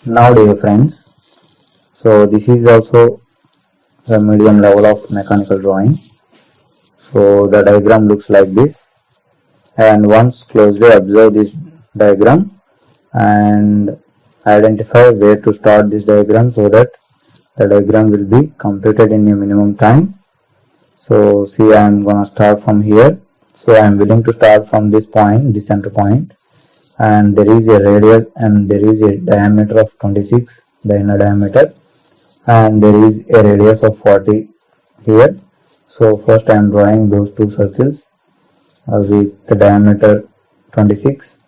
Now dear friends, so this is also the medium level of mechanical drawing. So the diagram looks like this, and once closely observe this diagram and identify where to start this diagram so that the diagram will be completed in a minimum time. So see, I am gonna start from here. So I am willing to start from this point, this center point, and there is a radius and there is a diameter of 26, the inner diameter, and there is a radius of 40 here. So first I am drawing those two circles with the diameter 26.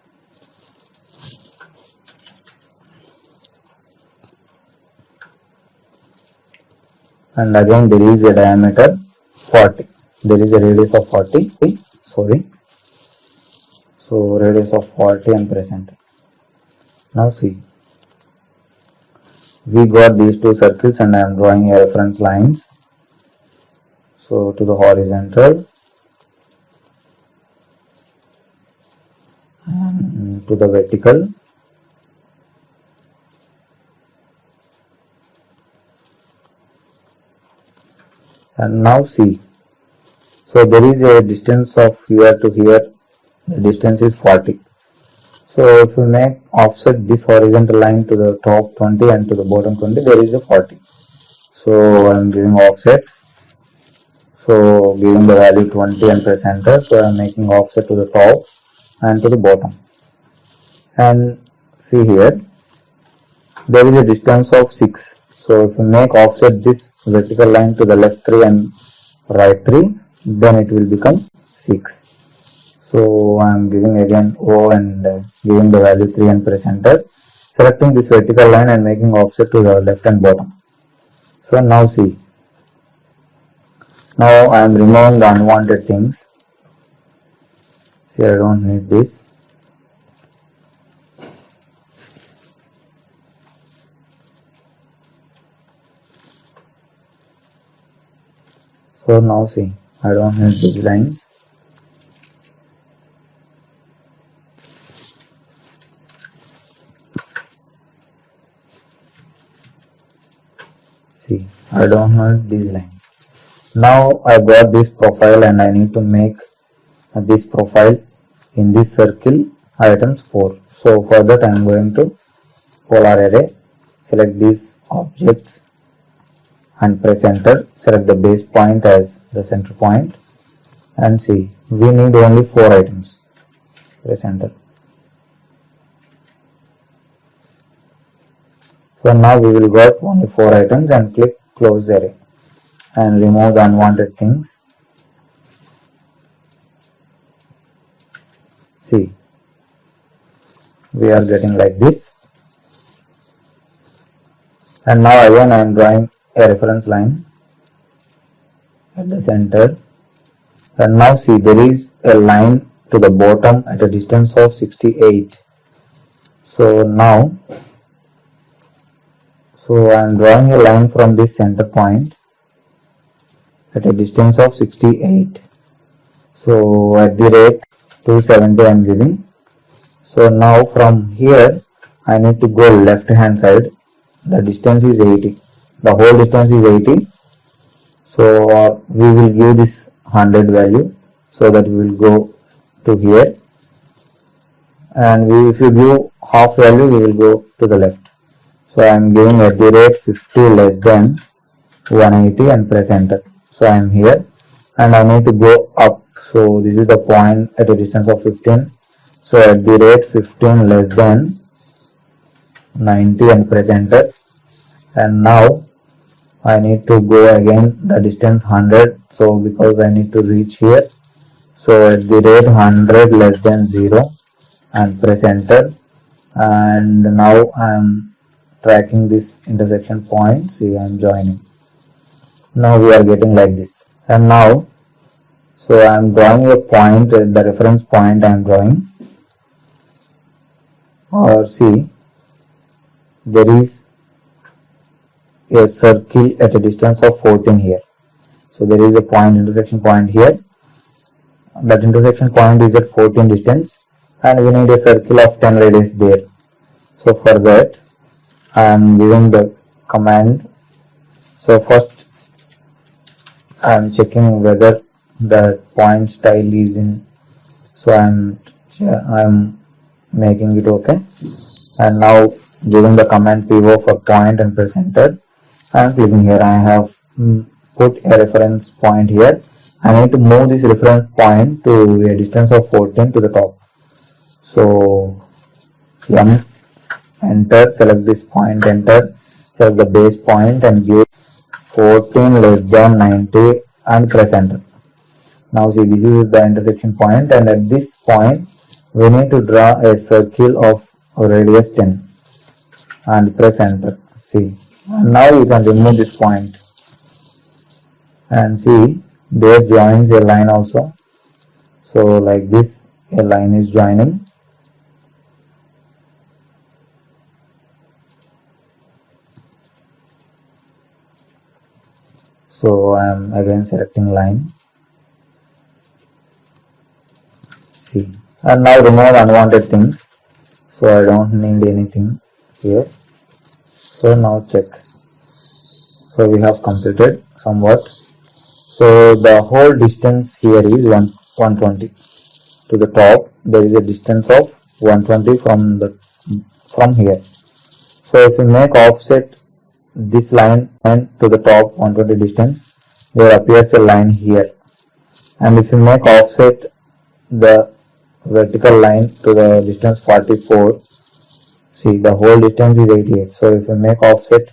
And again there is a diameter 40. There is a radius of 40. Sorry. So radius of 40 and present. Now see, we got these two circles and I am drawing a reference lines. So to the horizontal and to the vertical. And now see, so there is a distance of here to here, the distance is 40. So if we make offset this horizontal line to the top 20 and to the bottom 20, there is a 40. So I am giving offset, so giving the value 20 and press enter. So I am making offset to the top and to the bottom. And see here, there is a distance of 6. So if we make offset this vertical line to the left 3 and right 3, then it will become 6. So I am giving again O and giving the value 3 and press enter, selecting this vertical line and making offset to the left and bottom. So now see, now I am removing the unwanted things. See, I don't need this. So now see, I don't need these lines. See, I don't need these lines. Now I got this profile and I need to make this profile in this circle items 4. So for that I am going to polar array, select these objects and press enter, select the base point as the center point, and see, we need only 4 items. Press enter. So now we will got only 4 items and click close array and remove the unwanted things. See, we are getting like this. And now again I am drawing a reference line at the center, and now see, there is a line to the bottom at a distance of 68. So now, so I am drawing a line from this center point at a distance of 68. So at the rate 270 I am giving. So now from here I need to go left hand side. The distance is 80. The whole distance is 80. So we will give this 100 value so that we will go to here. And if you give half value, we will go to the left. So I am giving at the rate 50 less than 180 and press enter. So I am here and I need to go up. So this is the point at a distance of 15. So at the rate 15 less than 90 and press enter. And now I need to go again the distance 100. So because I need to reach here. So at the rate 100 less than 0 and press enter. And now I am tracking this intersection point. See, I am joining. Now we are getting like this. And now, so I am drawing a point, the reference point I am drawing. Or see, there is a circle at a distance of 14 here. So there is a point, intersection point here. That intersection point is at 14 distance and we need a circle of 10 radius there. So for that I am giving the command. So first I am checking whether the point style is in. So I am making it okay, and now giving the command pivot for point and press enter. I am clicking here. I have put a reference point here. I need to move this reference point to a distance of 14 to the top. So M, enter, select this point, enter, select the base point and give 14 less than 90 and press enter. Now see, this is the intersection point, and at this point we need to draw a circle of radius 10 and press enter. See, and now you can remove this point and see there joins a line also. So like this, a line is joining. So I am again selecting line. See, and now remove unwanted things. So I don't need anything here. So now check. So we have completed somewhat. So the whole distance here is 120. To the top there is a distance of 120 from here. So if you make offset this line and to the top 120 distance, there appears a line here. And if you make offset the vertical line to the distance 44, see the whole distance is 88. So if you make offset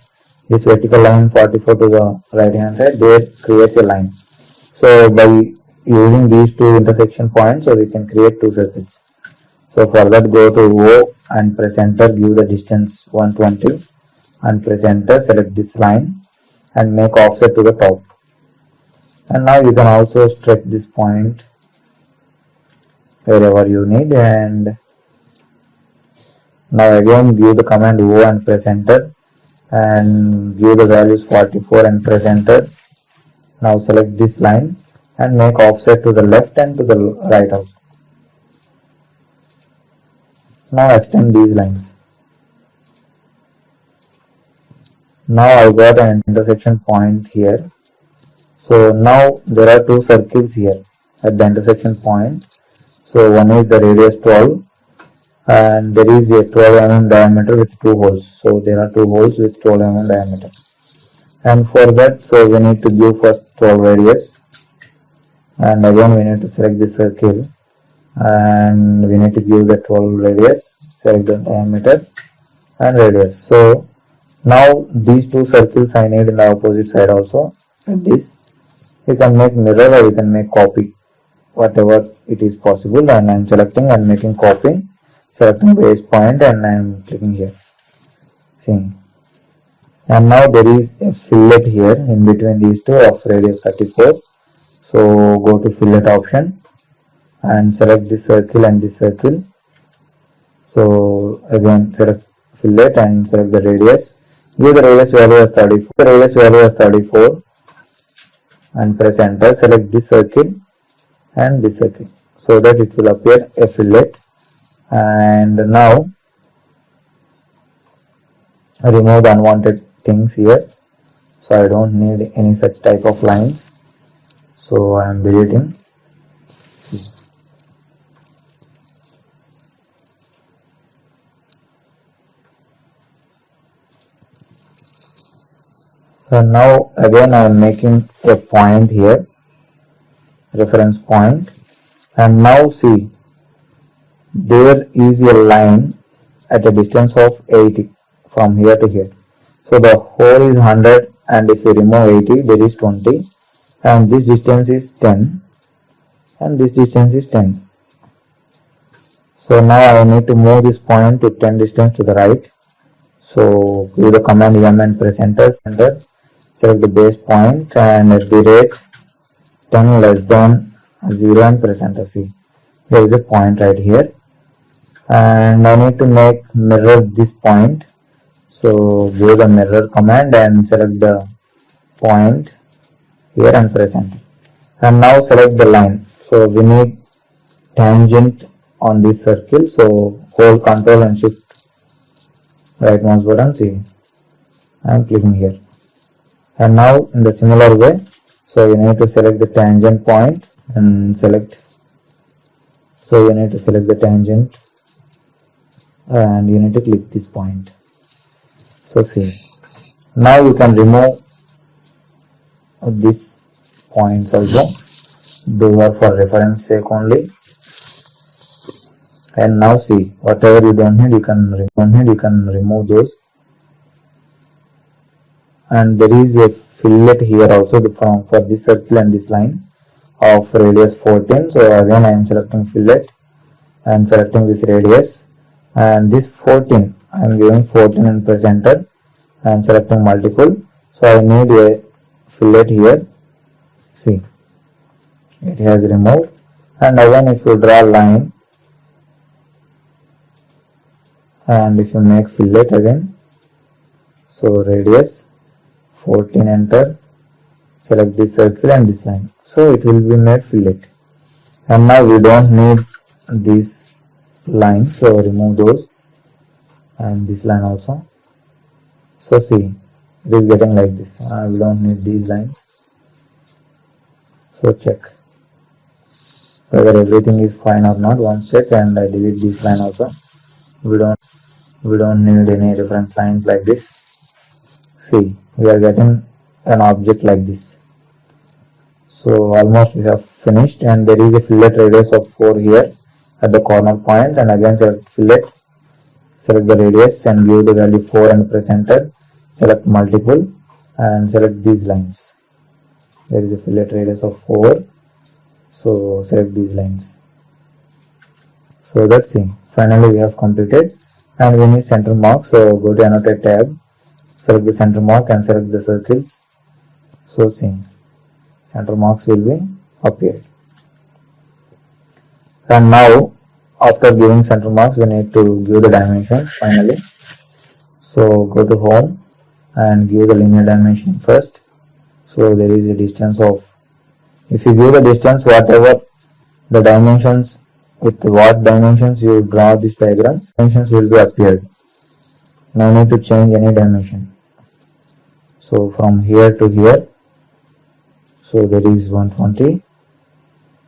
this vertical line 44 to the right hand side, there creates a line. So by using these two intersection points, so we can create two circles. So for that, go to O and press enter, give the distance 120 and press enter, select this line and make offset to the top. And now you can also stretch this point wherever you need, and now again give the command O and press enter and give the values 44 and press enter. Now select this line and make offset to the left and to the right also. Now extend these lines. Now I got an intersection point here. So now there are two circles here at the intersection point. So one is the radius 12 and there is a 12 mm diameter with two holes. So there are two holes with 12 mm diameter. And for that, so we need to give first 12 radius, and again we need to select the circle and we need to give the 12 radius, select the diameter and radius. So now these two circles I need in the opposite side also. Like this, you can make mirror or you can make copy, whatever it is possible, and I am selecting and making copy, selecting base point and I am clicking here. See, and now there is a fillet here in between these two of radius 34. So go to fillet option and select this circle and this circle. So again select fillet and select the radius. Give the radius value as 34. The radius value as 34 and press enter. Select this circle and this circle so that it will appear a fillet. And now remove the unwanted things here. So I don't need any such type of lines. So I am deleting. So now again I am making a point here, reference point, and now see there is a line at a distance of 80 from here to here. So the hole is 100 and if you remove 80 there is 20 and this distance is 10 and this distance is 10. So now I need to move this point to 10 distance to the right. So give the command M and press enter, select the base point and at the rate 10 less than 0 and press enter. See, there is a point right here and I need to make mirror this point. So give the mirror command and select the point here and press enter. And now select the line. So we need tangent on this circle. So hold Ctrl and Shift right mouse button. See, I am clicking here. And now in the similar way, so you need to select the tangent point and select. So you need to select the tangent and you need to click this point. So see, now you can remove these points also. Those are for reference sake only. And now see, whatever you don't need, you can remove those. And there is a fillet here also for this circle and this line of radius 14. So again I am selecting fillet and selecting this radius, and this 14 I am giving 14 and press enter and selecting multiple. So I need a fillet here. See, it has removed. And again if you draw a line and if you make fillet again, so radius 14, enter, select this circle and this line, so it will be made fillet. And now we don't need these lines, so remove those, and this line also. So see, it is getting like this. We don't need these lines. So check whether everything is fine or not. Once check, and I delete this line also. We don't need any reference lines like this. See, we are getting an object like this. So almost we have finished, and there is a fillet radius of 4 here at the corner points, and again select fillet, select the radius and give the value 4 and press enter, select multiple and select these lines. There is a fillet radius of 4, so select these lines. So that's it. Finally we have completed, and we need center mark. So go to annotate tab, select the center mark and select the circles. So see, center marks will be appeared. And now after giving center marks, we need to give the dimensions finally. So go to home and give the linear dimension first. So there is a distance of, if you give the distance, whatever the dimensions, with what dimensions you draw this diagram, dimensions will be appeared. No need to change any dimension. So from here to here, so there is 120,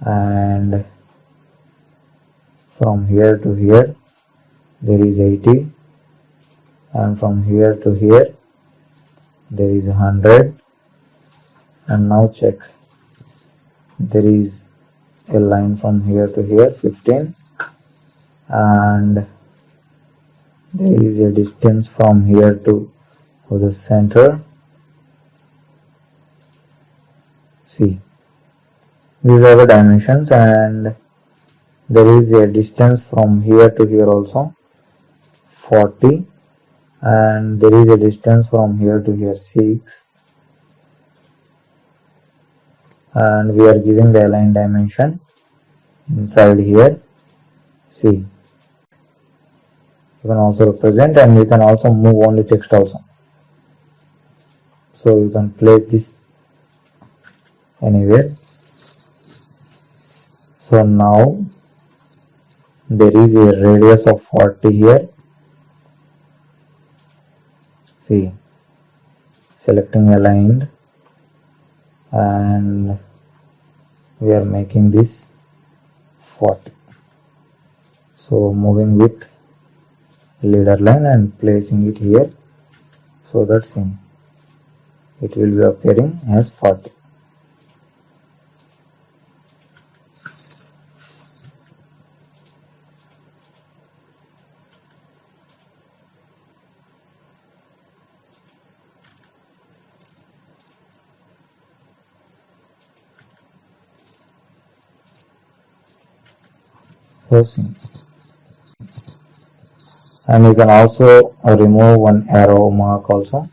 and from here to here there is 80, and from here to here there is 100. And now check, there is a line from here to here 15, and there is a distance from here to the center. See, these are the dimensions, and there is a distance from here to here also 40, and there is a distance from here to here 6, and we are giving the align dimension inside here. See, you can also represent, and you can also move only text also. So you can place this anywhere. So now there is a radius of 40 here. See, selecting aligned, and we are making this 40. So moving with leader line and placing it here. So that's it. It will be appearing as 40. And you can also remove one arrow mark also.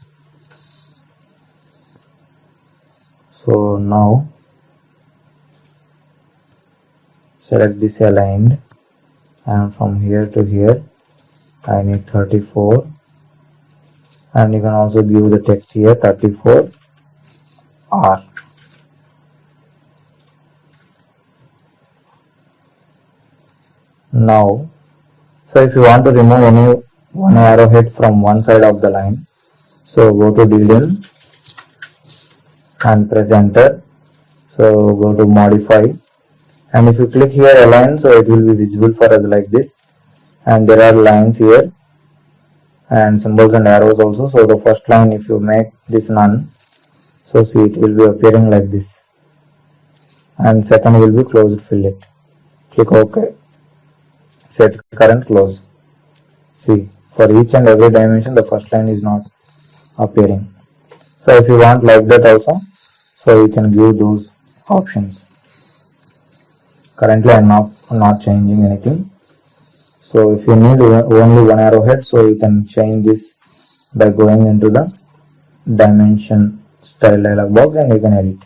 So now select this aligned, and from here to here I need 34, and you can also give the text here 34 R. Now, so if you want to remove any one arrowhead from one side of the line, So go to division and press enter. So go to modify, and if you click here align, so it will be visible for us like this, and there are lines here and symbols and arrows also. So the first line, if you make this none, so see it will be appearing like this, and second will be closed fillet. Click OK, set current, close. See, for each and every dimension the first line is not appearing. So if you want like that also, so you can give those options. Currently I am not changing anything. So if you need only one arrowhead, so you can change this by going into the dimension style dialog box and you can edit.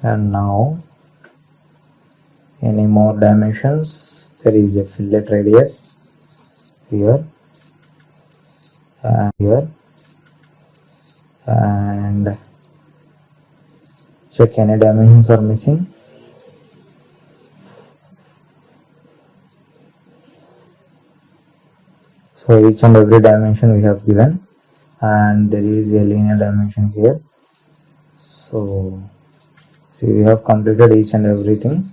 And now any more dimensions, there is a fillet radius here and here, and check any dimensions are missing. So each and every dimension we have given, and there is a linear dimension here. So see, we have completed each and everything.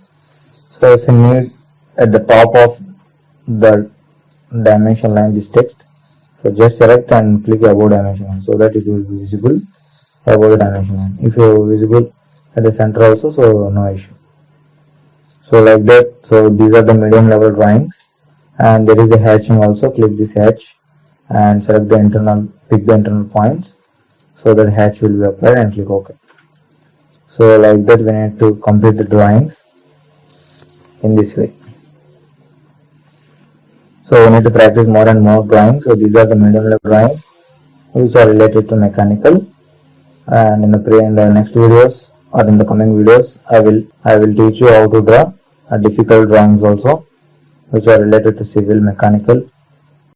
So if you need at the top of the dimension line this text, so just select and click above dimension line, so that it will be visible above the dimension line. If you are visible at the center also, so no issue. So like that. So these are the medium level drawings, and there is a hatching also. Click this hatch and select the internal, pick the internal points, so that hatch will be applied, and click OK. So like that we need to complete the drawings in this way. So we need to practice more and more drawings. So these are the medium level drawings which are related to mechanical, and in the next videos or in the coming videos I will teach you how to draw difficult drawings also which are related to civil, mechanical